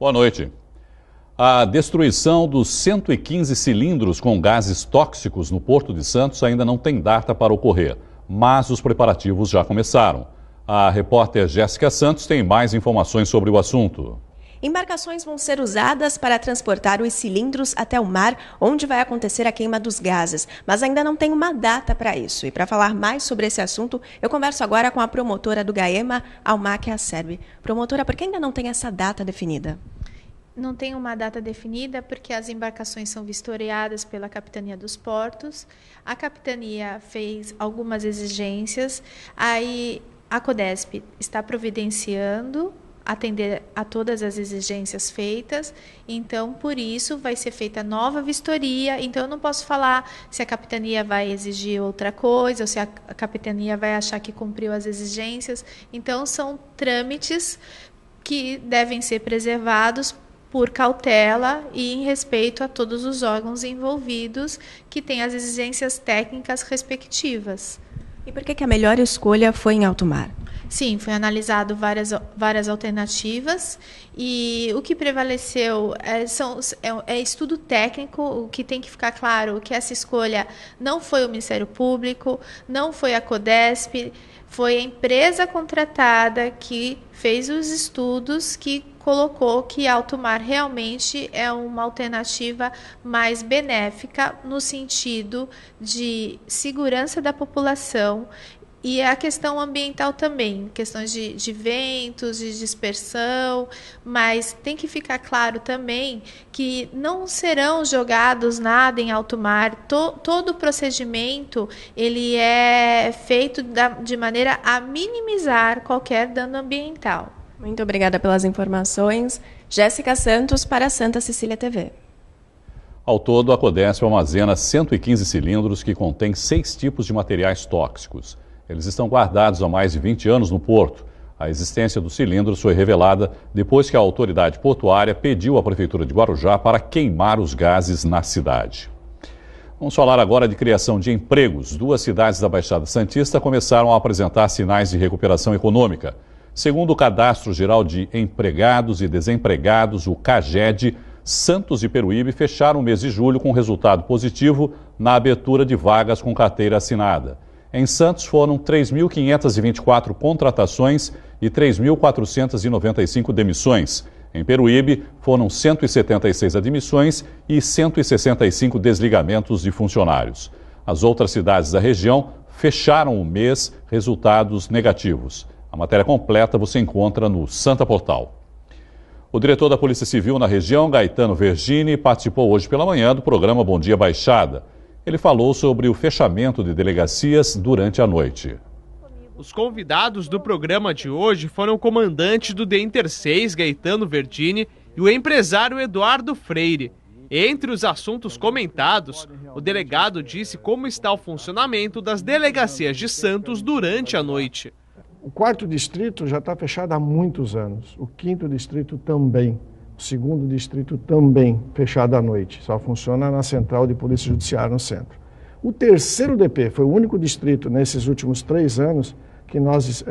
Boa noite. A destruição dos 115 cilindros com gases tóxicos no Porto de Santos ainda não tem data para ocorrer, mas os preparativos já começaram. A repórter Jéssica Santos tem mais informações sobre o assunto. Embarcações vão ser usadas para transportar os cilindros até o mar, onde vai acontecer a queima dos gases, mas ainda não tem uma data para isso. E para falar mais sobre esse assunto, eu converso agora com a promotora do GAEMA, Almáquia Acerbi. Promotora, por que ainda não tem essa data definida? Não tem uma data definida porque as embarcações são vistoriadas pela Capitania dos Portos. A Capitania fez algumas exigências, aí a CODESP está providenciando atender a todas as exigências feitas, então por isso vai ser feita nova vistoria. Então eu não posso falar se a capitania vai exigir outra coisa ou se a capitania vai achar que cumpriu as exigências. Então são trâmites que devem ser preservados por cautela e em respeito a todos os órgãos envolvidos que têm as exigências técnicas respectivas. E por que a melhor escolha foi em alto mar? Sim, foi analisado várias alternativas e o que prevaleceu é estudo técnico. O que tem que ficar claro é que essa escolha não foi o Ministério Público, não foi a CODESP, foi a empresa contratada que fez os estudos que colocou que alto mar realmente é uma alternativa mais benéfica no sentido de segurança da população. E a questão ambiental também, questões de ventos, de dispersão, mas tem que ficar claro também que não serão jogados nada em alto mar. Todo o procedimento ele é feito de maneira a minimizar qualquer dano ambiental. Muito obrigada pelas informações. Jéssica Santos para a Santa Cecília TV. Ao todo, a CODESP armazena 115 cilindros que contêm 6 tipos de materiais tóxicos. Eles estão guardados há mais de 20 anos no porto. A existência dos cilindros foi revelada depois que a autoridade portuária pediu à Prefeitura de Guarujá para queimar os gases na cidade. Vamos falar agora de criação de empregos. 2 cidades da Baixada Santista começaram a apresentar sinais de recuperação econômica. Segundo o Cadastro Geral de Empregados e Desempregados, o CAGED, Santos e Peruíbe fecharam o mês de julho com resultado positivo na abertura de vagas com carteira assinada. Em Santos foram 3.524 contratações e 3.495 demissões. Em Peruíbe foram 176 admissões e 165 desligamentos de funcionários. As outras cidades da região fecharam o mês, resultados negativos. A matéria completa você encontra no Santa Portal. O diretor da Polícia Civil na região, Gaetano Vergini, participou hoje pela manhã do programa Bom Dia Baixada. Ele falou sobre o fechamento de delegacias durante a noite. Os convidados do programa de hoje foram o comandante do DEINTER 6, Gaetano Vergini, e o empresário Eduardo Freire. Entre os assuntos comentados, o delegado disse como está o funcionamento das delegacias de Santos durante a noite. O 4º distrito já está fechado há muitos anos, o 5º distrito também. O 2º distrito também fechado à noite, só funciona na central de polícia judiciária no centro. O 3º DP foi o único distrito nesses últimos 3 anos que nós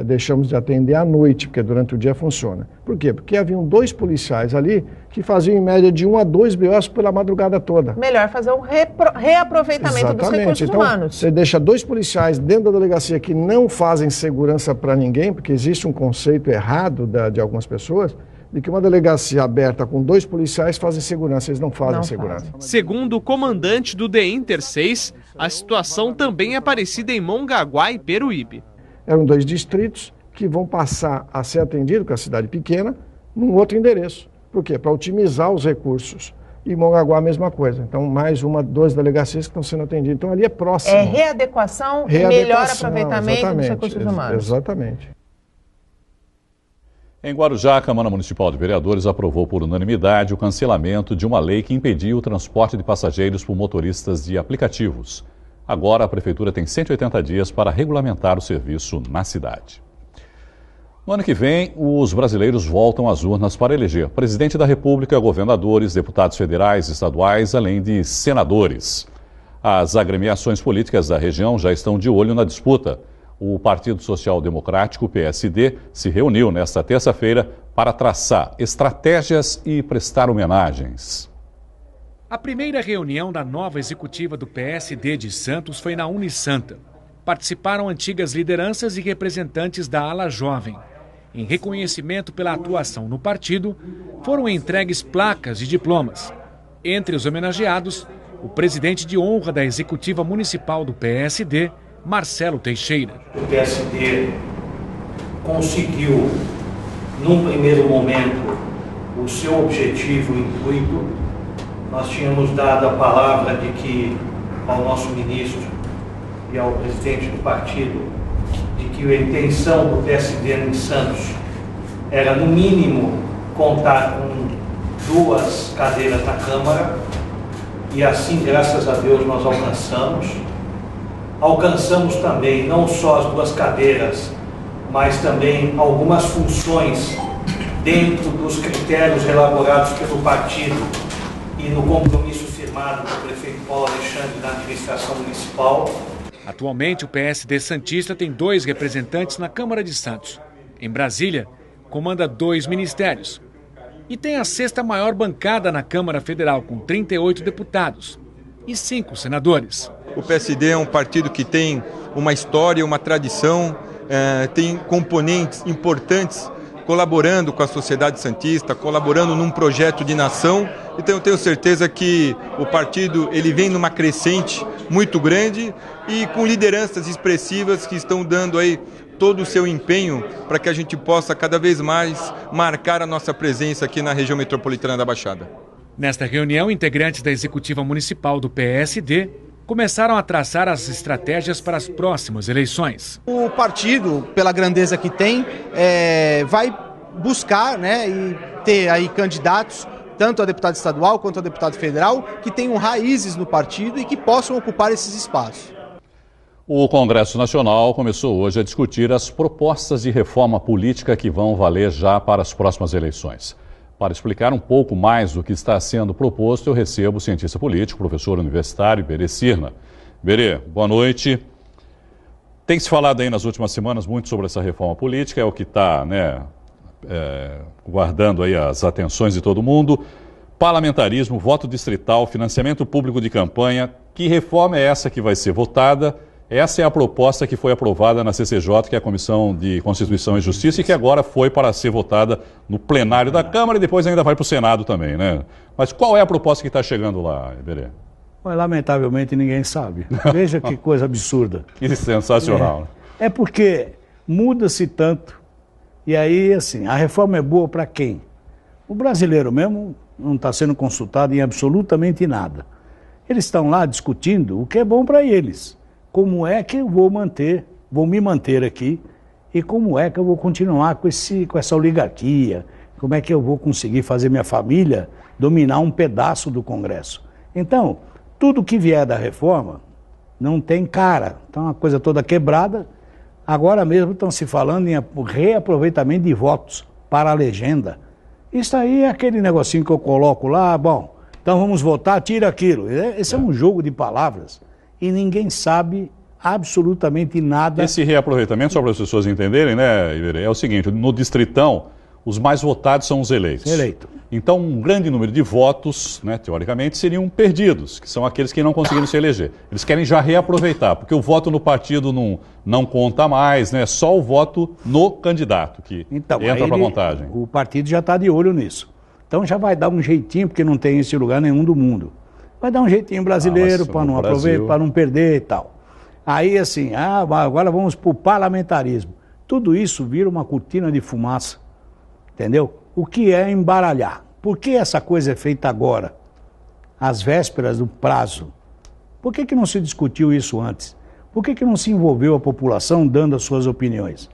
deixamos de atender à noite, porque durante o dia funciona. Por quê? Porque haviam 2 policiais ali que faziam em média de 1 a 2 BOs pela madrugada toda. Melhor fazer um reaproveitamento dos recursos humanos. Você deixa 2 policiais dentro da delegacia que não fazem segurança para ninguém, porque existe um conceito errado de algumas pessoas, de que uma delegacia aberta com 2 policiais fazem segurança, eles não fazem segurança. Segundo o comandante do DEINTER 6, a situação também é parecida em Mongaguá e Peruíbe. Eram 2 distritos que vão passar a ser atendidos, com a cidade pequena, num outro endereço. Por quê? Para otimizar os recursos. E Mongaguá a mesma coisa. Então, mais 2 delegacias que estão sendo atendidas. Então, ali é próximo. É readequação e melhor aproveitamento dos recursos humanos. Exatamente. Em Guarujá, a Câmara Municipal de Vereadores aprovou por unanimidade o cancelamento de uma lei que impedia o transporte de passageiros por motoristas de aplicativos. Agora, a Prefeitura tem 180 dias para regulamentar o serviço na cidade. No ano que vem, os brasileiros voltam às urnas para eleger presidente da República, governadores, deputados federais e estaduais, além de senadores. As agremiações políticas da região já estão de olho na disputa. O Partido Social Democrático, PSD, se reuniu nesta terça-feira para traçar estratégias e prestar homenagens. A primeira reunião da nova executiva do PSD de Santos foi na Unisanta. Participaram antigas lideranças e representantes da ala jovem. Em reconhecimento pela atuação no partido, foram entregues placas e diplomas. Entre os homenageados, o presidente de honra da executiva municipal do PSD, Marcelo Teixeira. O PSD conseguiu, num primeiro momento, o seu objetivo, o intuito. Nós tínhamos dado a palavra de que ao nosso ministro e ao presidente do partido, de que a intenção do PSD em Santos era, no mínimo, contar com 2 cadeiras na Câmara, e assim, graças a Deus, nós alcançamos. Alcançamos também não só as 2 cadeiras, mas também algumas funções dentro dos critérios elaborados pelo partido e no compromisso firmado com o prefeito Paulo Alexandre na administração municipal. Atualmente, o PSD santista tem 2 representantes na Câmara de Santos. Em Brasília, comanda 2 ministérios. E tem a 6ª maior bancada na Câmara Federal, com 38 deputados e 5 senadores. O PSD é um partido que tem uma história, uma tradição, tem componentes importantes colaborando com a sociedade santista, colaborando num projeto de nação. Então eu tenho certeza que o partido ele vem numa crescente muito grande e com lideranças expressivas que estão dando aí todo o seu empenho para que a gente possa cada vez mais marcar a nossa presença aqui na região metropolitana da Baixada. Nesta reunião, integrantes da executiva municipal do PSD começaram a traçar as estratégias para as próximas eleições. O partido, pela grandeza que tem, vai buscar, né, e ter aí candidatos, tanto a deputado estadual quanto a deputado federal, que tenham raízes no partido e que possam ocupar esses espaços. O Congresso Nacional começou hoje a discutir as propostas de reforma política que vão valer já para as próximas eleições. Para explicar um pouco mais do que está sendo proposto, eu recebo o cientista político, professor universitário, Iberê Cirna. Iberê, boa noite. Tem se falado aí nas últimas semanas muito sobre essa reforma política, é o que está, guardando aí as atenções de todo mundo. Parlamentarismo, voto distrital, financiamento público de campanha. Que reforma é essa que vai ser votada? Essa é a proposta que foi aprovada na CCJ, que é a Comissão de Constituição e Justiça, e que agora foi para ser votada no plenário da Câmara e depois ainda vai para o Senado também, né? Mas qual é a proposta que está chegando lá, Iberê? Lamentavelmente ninguém sabe. Veja que coisa absurda. Que sensacional. É porque muda-se tanto. E aí, assim, a reforma é boa para quem? O brasileiro mesmo não está sendo consultado em absolutamente nada. Eles estão lá discutindo o que é bom para eles. Como é que eu vou me manter aqui e como é que eu vou continuar com essa oligarquia, como é que eu vou conseguir fazer minha família dominar um pedaço do Congresso. Então, tudo que vier da reforma não tem cara, então a coisa toda quebrada. Agora mesmo estão se falando em reaproveitamento de votos para a legenda. Isso aí é aquele negocinho que eu coloco lá, bom, então vamos votar, tira aquilo. Esse é um jogo de palavras. E ninguém sabe absolutamente nada. Esse reaproveitamento, só para as pessoas entenderem, né, Iberê, é o seguinte, no distritão, os mais votados são os eleitos. Então, um grande número de votos, né, teoricamente, seriam perdidos, que são aqueles que não conseguiram se eleger. Eles querem já reaproveitar, porque o voto no partido não conta mais, né, só o voto no candidato que entra para a contagem. O partido já está de olho nisso. Então já vai dar um jeitinho, porque não tem esse lugar nenhum do mundo. Vai dar um jeitinho brasileiro para não aproveitar, para não perder e tal. Aí assim, agora vamos para o parlamentarismo. Tudo isso vira uma cortina de fumaça, entendeu? O que é embaralhar? Por que essa coisa é feita agora, às vésperas do prazo? Por que não se discutiu isso antes? Por que não se envolveu a população dando as suas opiniões?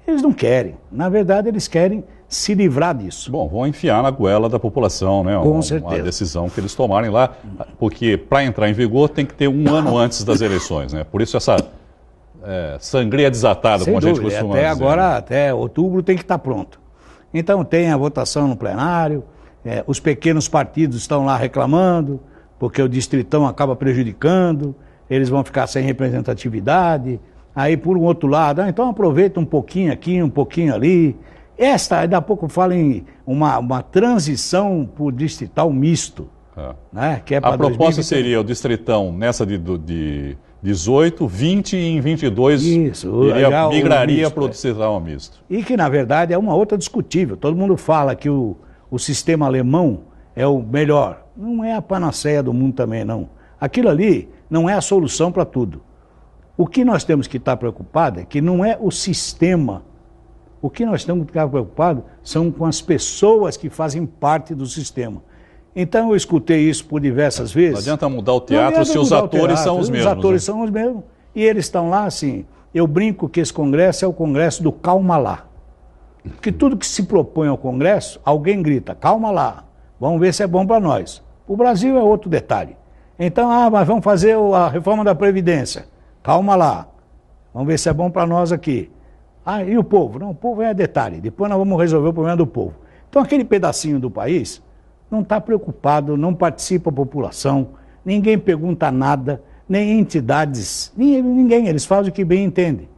Eles não querem. Na verdade, eles querem se livrar disso. Bom, vão enfiar na goela da população, né? Com certeza. Uma decisão que eles tomarem lá, porque para entrar em vigor tem que ter um ano antes das eleições, né? Por isso essa sangria desatada, sem como dúvida, a gente costuma dizer. Agora, até outubro tem que estar pronto. Então tem a votação no plenário, os pequenos partidos estão lá reclamando, porque o distritão acaba prejudicando, eles vão ficar sem representatividade, Aí, por um outro lado, então aproveita um pouquinho aqui, um pouquinho ali. Daqui a pouco fala em uma transição para o distrital misto. Né? Que é a proposta seria o distritão nessa de 18, 20 e em 22 migraria para o distrital misto. E que, na verdade, é uma outra discutível. Todo mundo fala que o sistema alemão é o melhor. Não é a panaceia do mundo também, não. Aquilo ali não é a solução para tudo. O que nós temos que estar preocupados é que não é o sistema. O que nós temos que estar preocupados são com as pessoas que fazem parte do sistema. Então eu escutei isso por diversas vezes. Não adianta mudar o teatro se os atores são os mesmos. Os atores são os mesmos. E eles estão lá assim, eu brinco que esse congresso é o congresso do calma lá. Porque tudo que se propõe ao congresso, alguém grita, calma lá, vamos ver se é bom para nós. O Brasil é outro detalhe. Então, mas vamos fazer a reforma da Previdência. Calma lá, vamos ver se é bom para nós aqui. E o povo? Não, o povo é detalhe, depois nós vamos resolver o problema do povo. Então aquele pedacinho do país não está preocupado, não participa a população, ninguém pergunta nada, nem entidades, ninguém, eles fazem o que bem entendem.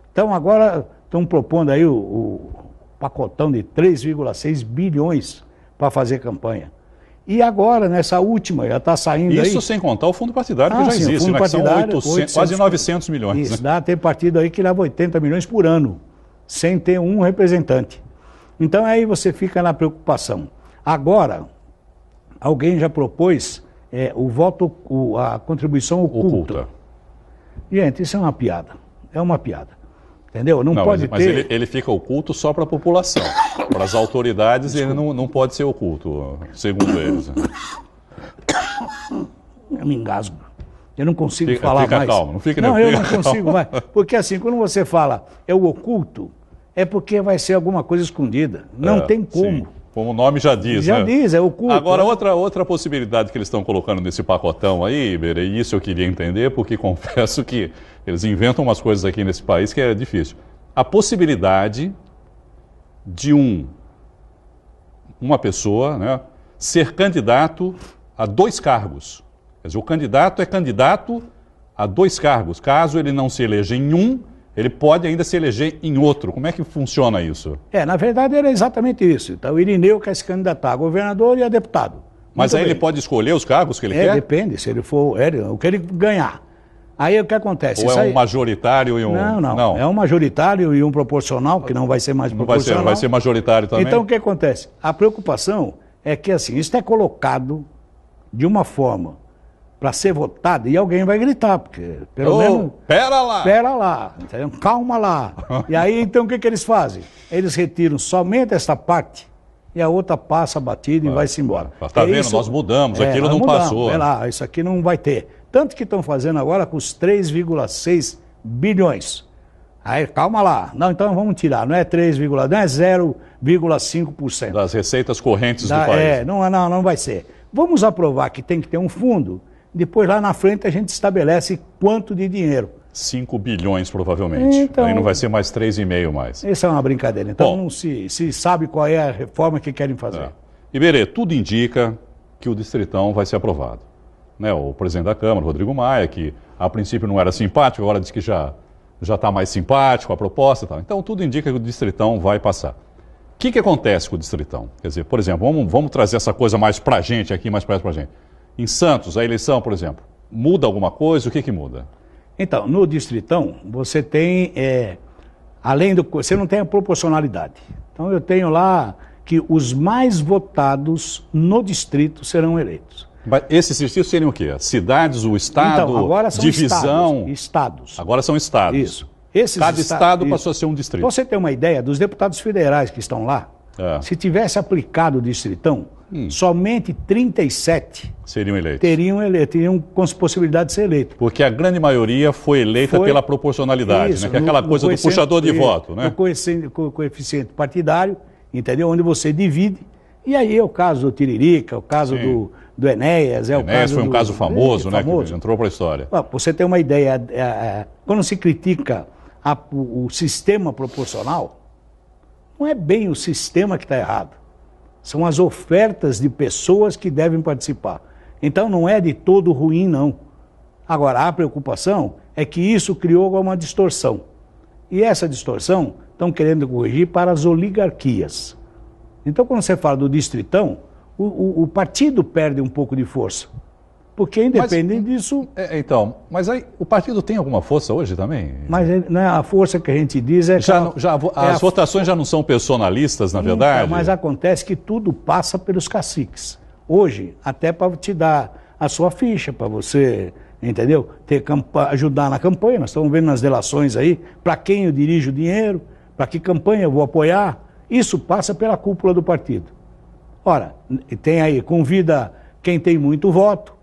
Então agora estão propondo aí o pacotão de 3,6 bilhões para fazer campanha. E agora, nessa última, já está saindo aí... Isso sem contar o fundo partidário que já existe, né? Que são 800, quase 900 milhões. Isso, tem partido aí que leva 80 milhões por ano, sem ter um representante. Então aí você fica na preocupação. Agora, alguém já propôs o voto, a contribuição oculta. Gente, isso é uma piada. É uma piada. Entendeu? Não pode mas ter... ele fica oculto só para a população. Para as autoridades ele não pode ser oculto, segundo eles. Eu me engasgo. Eu não consigo falar mais. Calmo, não fica eu não consigo mais. Porque assim, quando você fala é o oculto, é porque vai ser alguma coisa escondida. Não tem como. Sim. Como o nome já diz, Já diz, é oculto. Agora, outra possibilidade que eles estão colocando nesse pacotão aí, Iberê, e isso eu queria entender, porque confesso que eles inventam umas coisas aqui nesse país que é difícil. A possibilidade de uma pessoa, né, ser candidato a 2 cargos. Quer dizer, o candidato é candidato a 2 cargos. Caso ele não se eleja em um, ele pode ainda se eleger em outro. Como é que funciona isso? Na verdade era exatamente isso. Então o Irineu quer se candidatar a governador e a deputado. Mas aí ele pode escolher os cargos que ele quer? Depende, se ele for, o que ele ganhar. Aí o que acontece? Ou um majoritário e um... Não. É um majoritário e um proporcional, que não vai ser mais proporcional. Vai ser majoritário também. Então o que acontece? A preocupação é que assim, isso é colocado de uma forma para ser votado e alguém vai gritar, porque pelo menos... Pera lá! Pera lá, entendeu? Calma lá. E aí então o que eles fazem? Eles retiram somente essa parte e a outra passa batida e vai-se embora. Tá vendo? Nós mudamos, aquilo não passou. Isso aqui não vai ter. Tanto que estão fazendo agora com os 3,6 bilhões. Aí, calma lá. Não, então vamos tirar. Não é 3,2, não é 0,5%. Das receitas correntes do país. Não vai ser. Vamos aprovar que tem que ter um fundo, depois lá na frente a gente estabelece quanto de dinheiro. 5 bilhões provavelmente. Então, aí não vai ser mais 3,5 mais. Isso é uma brincadeira. Então não se sabe qual é a reforma que querem fazer. Iberê, tudo indica que o Distritão vai ser aprovado. Né, o presidente da Câmara, Rodrigo Maia, que a princípio não era simpático, agora diz que já está mais simpático a proposta e tal. Então tudo indica que o Distritão vai passar. O que acontece com o Distritão? Quer dizer, por exemplo, vamos trazer essa coisa mais pra gente aqui, mais perto pra gente. Em Santos, a eleição, por exemplo, muda alguma coisa? O que muda? Então, no Distritão, você tem, você não tem a proporcionalidade. Então eu tenho lá que os mais votados no distrito serão eleitos. Mas esses distritos seriam o quê? Cidades, o estado, então, agora são divisão? Estados. Agora são estados. Isso. Cada estado passou a ser um distrito. Pra você ter uma ideia, dos deputados federais que estão lá, se tivesse aplicado o Distritão, somente 37 seriam eleitos. Teriam com possibilidade de ser eleitos. Porque a grande maioria foi eleita pela proporcionalidade, isso, né? Que é aquela coisa do puxador de voto, né? O coeficiente partidário, entendeu? Onde você divide. E aí é o caso do Tiririca, o caso do Enéas. Enéas foi um caso famoso, né? Que entrou para a história. Pra você ter uma ideia, quando se critica o sistema proporcional, não é bem o sistema que está errado. São as ofertas de pessoas que devem participar. Então não é de todo ruim, não. Agora, a preocupação é que isso criou uma distorção. E essa distorção estão querendo corrigir para as oligarquias. Então, quando você fala do distritão, o partido perde um pouco de força. Porque independente disso... Mas aí o partido tem alguma força hoje também? Mas né, a força que a gente diz é... As votações já não são personalistas, na verdade? Mas acontece que tudo passa pelos caciques. Hoje, até para te dar a sua ficha, para você, entendeu? Ajudar na campanha. Nós estamos vendo nas delações aí, para quem eu dirijo o dinheiro, para que campanha eu vou apoiar. Isso passa pela cúpula do partido. Ora, tem aí, convida quem tem muito voto,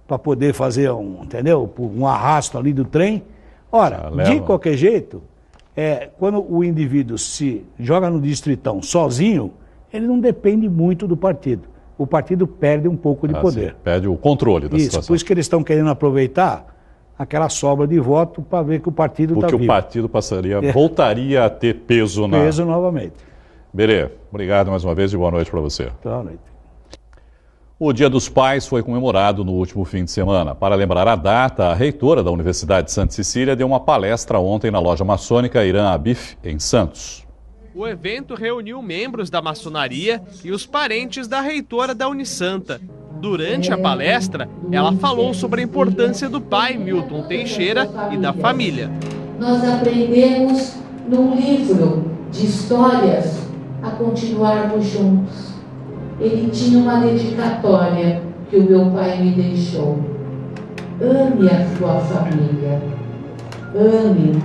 para poder fazer um arrasto ali do trem. Ora, de qualquer jeito, quando o indivíduo se joga no distritão sozinho, ele não depende muito do partido. O partido perde um pouco de poder. Sim, perde o controle da situação. Por isso que eles estão querendo aproveitar aquela sobra de voto para ver que o partido está vivo. Porque o partido voltaria a ter peso novamente. Berê, obrigado mais uma vez e boa noite para você. Boa noite. O Dia dos Pais foi comemorado no último fim de semana. Para lembrar a data, a reitora da Universidade de Santa Cecília deu uma palestra ontem na loja maçônica Irã Abif, em Santos. O evento reuniu membros da maçonaria e os parentes da reitora da Unisanta. Durante a palestra, ela falou sobre a importância do pai, Milton Teixeira, e da família. Nós aprendemos num livro de histórias a continuarmos juntos. Ele tinha uma dedicatória que o meu pai me deixou. Ame a sua família. Ame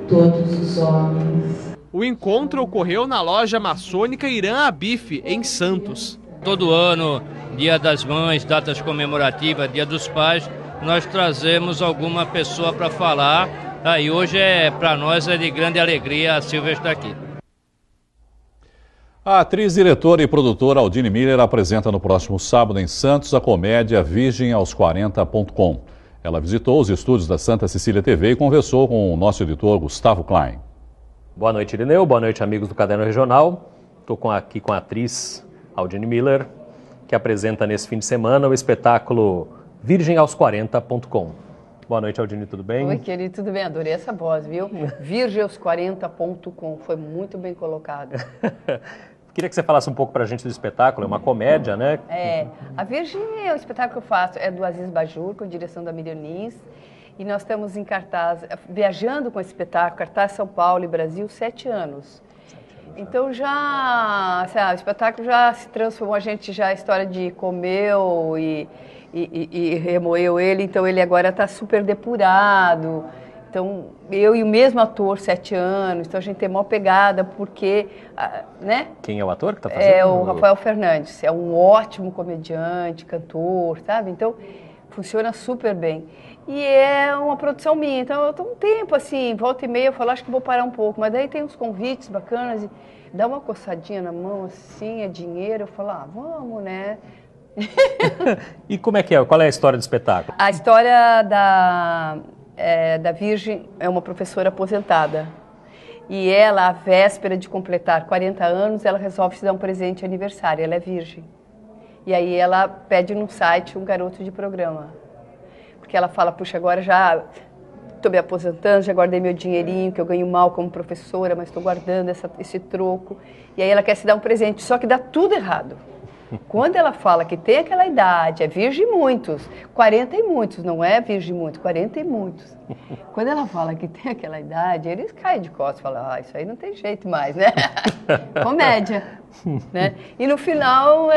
todos os homens. O encontro ocorreu na loja maçônica Irã Abif, em Santos. Todo ano, Dia das Mães, datas comemorativas, Dia dos Pais, nós trazemos alguma pessoa para falar. E hoje, para nós, é de grande alegria a Silvia estar aqui. A atriz, diretora e produtora Aldine Miller apresenta no próximo sábado em Santos a comédia Virgem aos 40.com. Ela visitou os estúdios da Santa Cecília TV e conversou com o nosso editor Gustavo Klein. Boa noite, Irineu. Boa noite, amigos do Caderno Regional. Estou aqui com a atriz Aldine Miller, que apresenta nesse fim de semana o espetáculo Virgem aos 40.com. Boa noite, Aldine, tudo bem? Oi, querido, tudo bem? Adorei essa voz, viu? Virgem aos 40.com, foi muito bem colocado. Queria que você falasse um pouco pra gente do espetáculo, é uma comédia, né? A Virgem é o espetáculo que eu faço, é do Aziz Bajur, com direção da Miriam Lins, e nós estamos em cartaz, viajando com esse espetáculo, cartaz São Paulo e Brasil, 7 anos. Então o espetáculo já se transformou, a gente já, a história de comeu e remoeu ele, então ele agora está super depurado. Então, eu e o mesmo ator, 7 anos, então a gente tem uma pegada, porque, né? Quem é o ator que está fazendo? É o Rafael Fernandes, é um ótimo comediante, cantor, sabe? Então, funciona super bem. E é uma produção minha, então eu estou um tempo assim, volta e meia, eu falo, acho que vou parar um pouco, mas daí tem uns convites bacanas, e dá uma coçadinha na mão, assim, é dinheiro, eu falo, vamos, né? E como é que é? Qual é a história do espetáculo? A história da Virgem é uma professora aposentada. E ela, à véspera de completar 40 anos, ela resolve se dar um presente de aniversário. Ela é virgem. E aí ela pede no site um garoto de programa. Porque ela fala, puxa, agora já estou me aposentando, já guardei meu dinheirinho, que eu ganho mal como professora, mas estou guardando esse troco. E aí ela quer se dar um presente, só que dá tudo errado. Quando ela fala que tem aquela idade, é virgem muitos, 40 e muitos, não é virgem muitos, 40 e muitos. Quando ela fala que tem aquela idade, eles caem de costas e falam, isso aí não tem jeito mais, né? Comédia, né? E no final,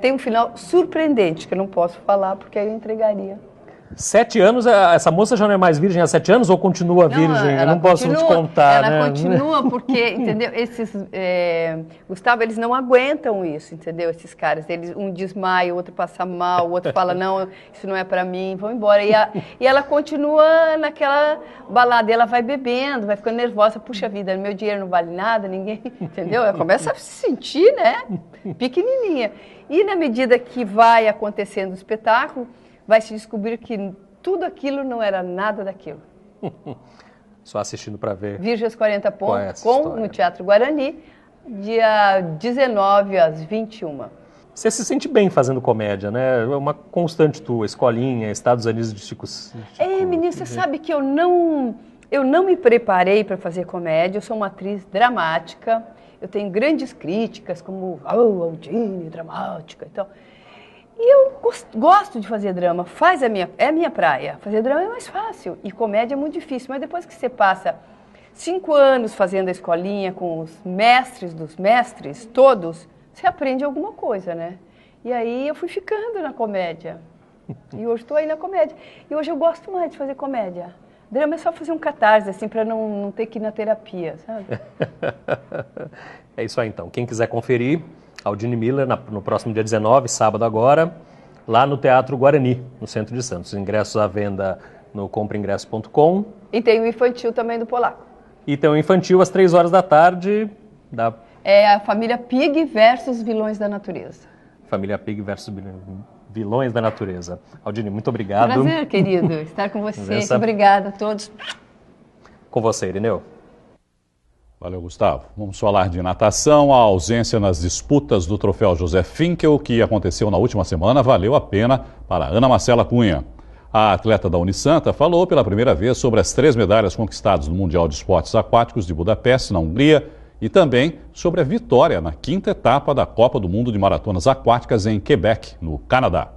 tem um final surpreendente, que eu não posso falar porque aí eu entregaria. 7 anos, essa moça já não é mais virgem há 7 anos ou continua virgem? Eu não posso te contar, ela né? Ela continua porque, entendeu? Gustavo, eles não aguentam isso, entendeu? Esses caras, um desmaia, o outro passa mal, o outro fala, não, isso não é pra mim, vão embora. E ela continua naquela balada, e ela vai bebendo, vai ficando nervosa, puxa vida, meu dinheiro não vale nada, ninguém, entendeu? Ela começa a se sentir, né, pequenininha. E na medida que vai acontecendo o espetáculo, vai se descobrir que tudo aquilo não era nada daquilo. Só assistindo para ver. Virgem aos 40.com, no Teatro Guarani, dia 19 às 21. Você se sente bem fazendo comédia, né? É uma constante tua, escolinha, Estados Unidos de Chico... Menino, você sabe que eu não me preparei para fazer comédia, eu sou uma atriz dramática, eu tenho grandes críticas, como Aldine, dramática e tal. E eu gosto de fazer drama, é a minha praia. Fazer drama é mais fácil e comédia é muito difícil, mas depois que você passa 5 anos fazendo a escolinha com os mestres dos mestres, todos, você aprende alguma coisa, né? E aí eu fui ficando na comédia. E hoje estou aí na comédia. E hoje eu gosto mais de fazer comédia. Drama é só fazer um catarse, assim, para não ter que ir na terapia, sabe? É isso aí, então. Quem quiser conferir, Aldine Miller, no próximo dia 19, sábado agora, lá no Teatro Guarani, no centro de Santos. Ingressos à venda no compraingresso.com. E tem o infantil também do Polaco. E tem o infantil às 3 horas da tarde. É a família Pig versus Vilões da Natureza. Família Pig versus Vilões da Natureza. Aldine, muito obrigado. Prazer, querido, estar com você. Muito obrigada a todos. Com você, Irineu. Valeu, Gustavo. Vamos falar de natação. A ausência nas disputas do troféu José Finkel, que aconteceu na última semana, valeu a pena para Ana Marcela Cunha. A atleta da Unisanta falou pela primeira vez sobre as 3 medalhas conquistadas no Mundial de Esportes Aquáticos de Budapeste, na Hungria, e também sobre a vitória na 5ª etapa da Copa do Mundo de Maratonas Aquáticas em Quebec, no Canadá.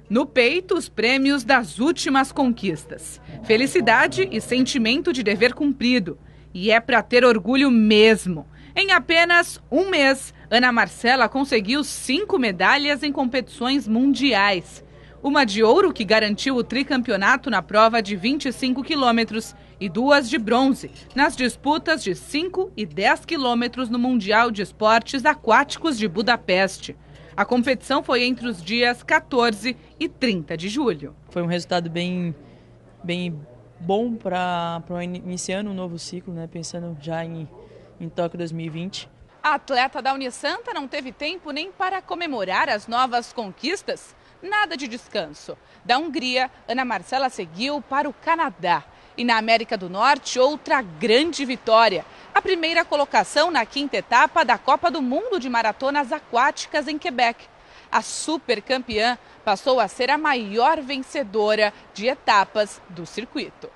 No peito, os prêmios das últimas conquistas. Felicidade e sentimento de dever cumprido. E é para ter orgulho mesmo. Em apenas um mês, Ana Marcela conseguiu 5 medalhas em competições mundiais. Uma de ouro, que garantiu o tricampeonato na prova de 25 quilômetros, e 2 de bronze, nas disputas de 5 e 10 quilômetros no Mundial de Esportes Aquáticos de Budapeste. A competição foi entre os dias 14 e 30 de julho. Foi um resultado bem bom para iniciando um novo ciclo, né? Pensando já em Tóquio 2020. A atleta da Unisanta não teve tempo nem para comemorar as novas conquistas. Nada de descanso. Da Hungria, Ana Marcela seguiu para o Canadá. E na América do Norte, outra grande vitória. A primeira colocação na 5ª etapa da Copa do Mundo de Maratonas Aquáticas em Quebec. A supercampeã passou a ser a maior vencedora de etapas do circuito.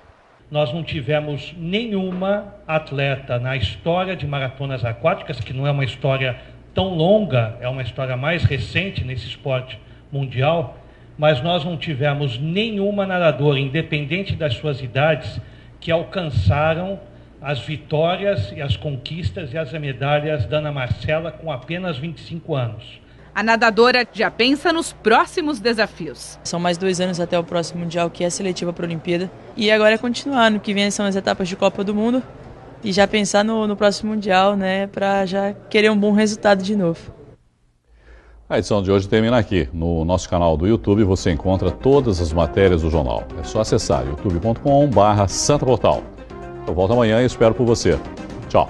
Nós não tivemos nenhuma atleta na história de maratonas aquáticas, que não é uma história tão longa, é uma história mais recente nesse esporte mundial, mas nós não tivemos nenhuma nadadora, independente das suas idades, que alcançaram as vitórias e as conquistas e as medalhas da Ana Marcela com apenas 25 anos. A nadadora já pensa nos próximos desafios. São mais 2 anos até o próximo Mundial, que é a seletiva para a Olimpíada. E agora é continuar, no que vem são as etapas de Copa do Mundo. E já pensar no próximo Mundial, né, para já querer um bom resultado de novo. A edição de hoje termina aqui. No nosso canal do YouTube você encontra todas as matérias do jornal. É só acessar youtube.com/santaportal. Eu volto amanhã e espero por você. Tchau.